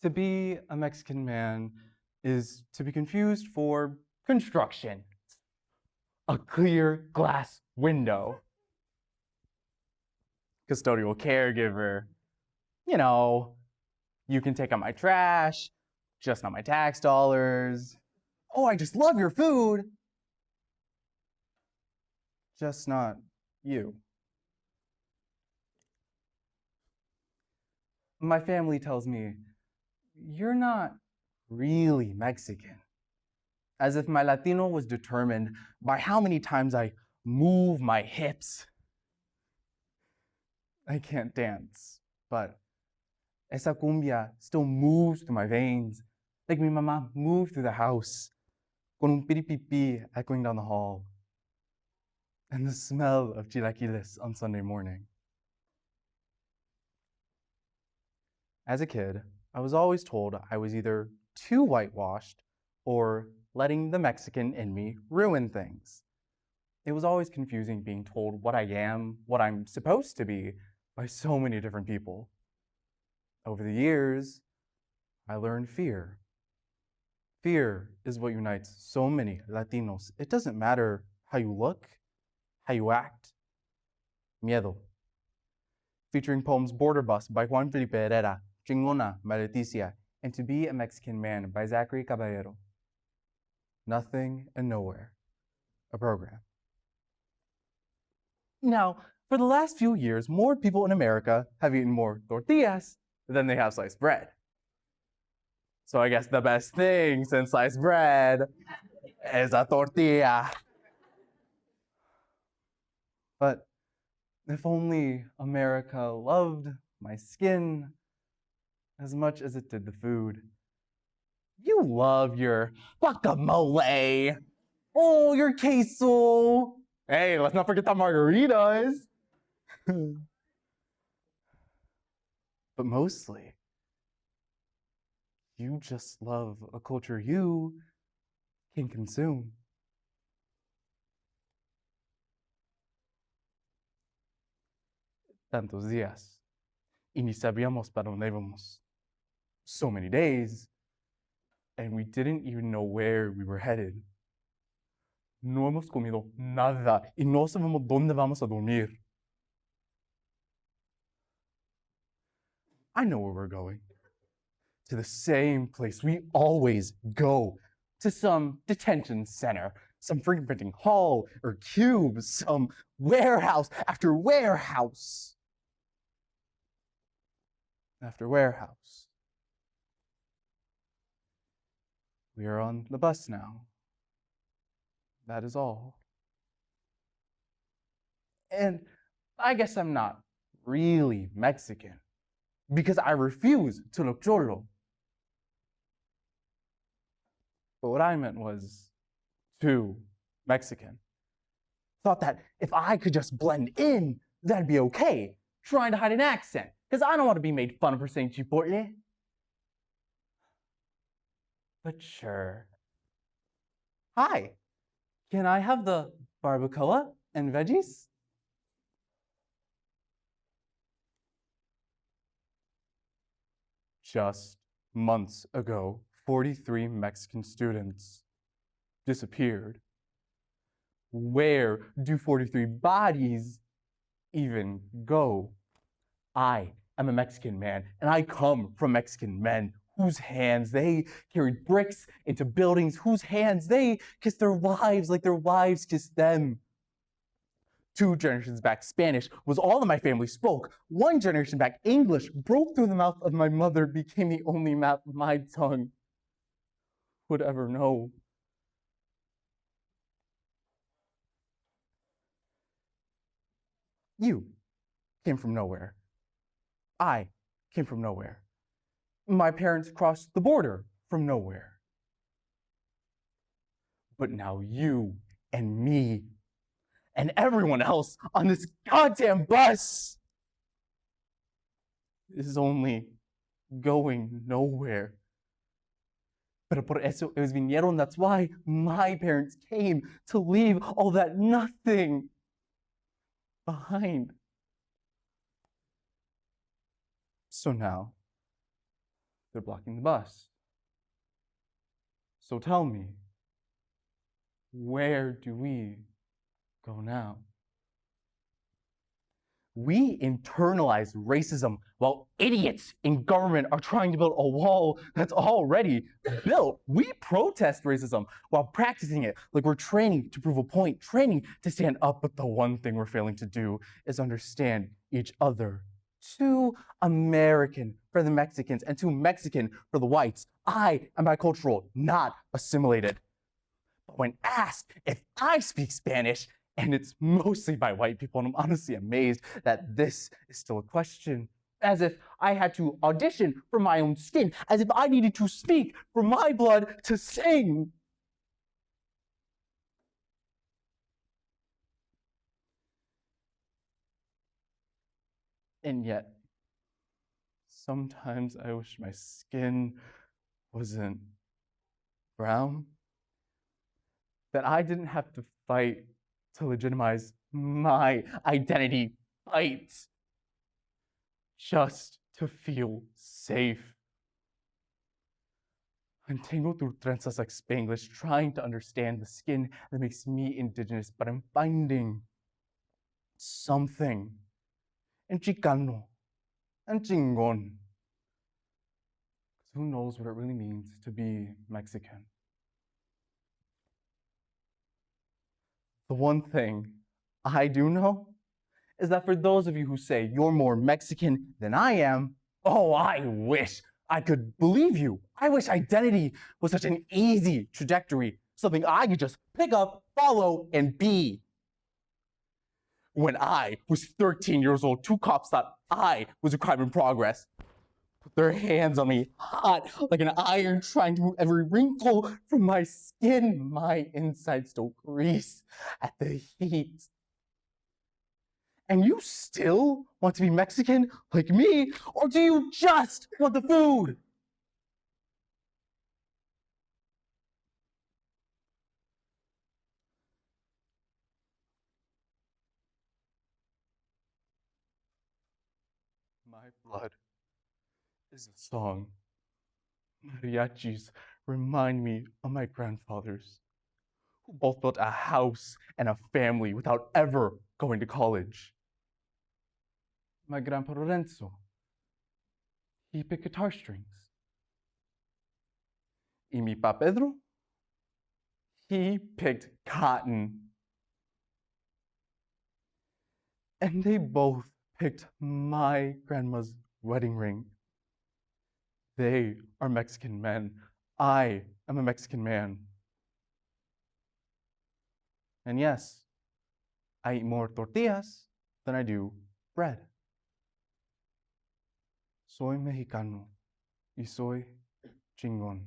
To be a Mexican man is to be confused for construction. A clear glass window. Custodial caregiver. You know, you can take out my trash, just not my tax dollars. Oh, I just love your food. Just not you. My family tells me, you're not really Mexican. As if my Latino was determined by how many times I move my hips. I can't dance, but esa cumbia still moves through my veins, like mi mamá moved through the house, con un piripipi echoing down the hall, and the smell of chilaquiles on Sunday morning. As a kid, I was always told I was either too whitewashed or letting the Mexican in me ruin things. It was always confusing being told what I am, what I'm supposed to be, by so many different people. Over the years, I learned fear. Fear is what unites so many Latinos. It doesn't matter how you look, how you act. Miedo. Featuring poems Border Bus by Juan Felipe Herrera, Chingona by Leticia, and To Be a Mexican Man by Zachary Caballero. Nothing and Nowhere, a program. Now, for the last few years, more people in America have eaten more tortillas than they have sliced bread. So I guess the best thing since sliced bread is a tortilla. But if only America loved my skin as much as it did the food. You love your guacamole. Oh, your queso. Hey, let's not forget the margaritas. But mostly, you just love a culture you can consume. Tantos días, y ni sabíamos para dónde íbamos. So many days, and we didn't even know where we were headed. No hemos comido nada y no sabemos dónde vamos a dormir. I know where we're going. To the same place we always go. To some detention center, some fingerprinting hall or cube, some warehouse after warehouse after warehouse. We are on the bus now. That is all. And I guess I'm not really Mexican because I refuse to look cholo. But what I meant was too Mexican. Thought that if I could just blend in, that'd be okay. Trying to hide an accent, because I don't want to be made fun of for saying chipotle. But sure. Hi, can I have the barbacoa and veggies? Just months ago, 43 Mexican students disappeared. Where do 43 bodies even go? I am a Mexican man, and I come from Mexican men whose hands they carried bricks into buildings, whose hands they kissed their wives like their wives kissed them. 2 generations back, Spanish was all that my family spoke. 1 generation back, English broke through the mouth of my mother, became the only mouth my tongue would ever know. You came from nowhere. I came from nowhere. My parents crossed the border from nowhere. But now you and me and everyone else on this goddamn bus is only going nowhere. Pero por eso ellos vinieron. That's why my parents came, to leave all that nothing behind. So now, They're blocking the bus. So tell me, where do we go now? We internalize racism while idiots in government are trying to build a wall that's already built. We protest racism while practicing it like we're training to prove a point, training to stand up. But the one thing we're failing to do is understand each other. Too American for the Mexicans and too Mexican for the whites. I am bicultural, not assimilated. But when asked if I speak Spanish, and it's mostly by white people, and I'm honestly amazed that this is still a question. As if I had to audition for my own skin, as if I needed to speak for my blood to sing. And yet, sometimes I wish my skin wasn't brown, that I didn't have to fight to legitimize my identity, fight just to feel safe. I'm tangled through trenzas like Spanglish, trying to understand the skin that makes me indigenous, but I'm finding something in Chicano and Chingon. Who knows what it really means to be Mexican? The one thing I do know is that for those of you who say you're more Mexican than I am, oh, I wish I could believe you. I wish identity was such an easy trajectory, something I could just pick up, follow, and be. When I was 13 years old, 2 cops thought I was a crime in progress. Put their hands on me, hot like an iron, trying to move every wrinkle from my skin. My insides still grease at the heat. And you still want to be Mexican like me, or do you just want the food? My blood is a song. Mariachis remind me of my grandfathers, who both built a house and a family without ever going to college. My grandpa Lorenzo, he picked guitar strings. Y mi pa Pedro, he picked cotton. And they both picked my grandma's wedding ring. They are Mexican men. I am a Mexican man. And yes, I eat more tortillas than I do bread. Soy mexicano y soy chingón.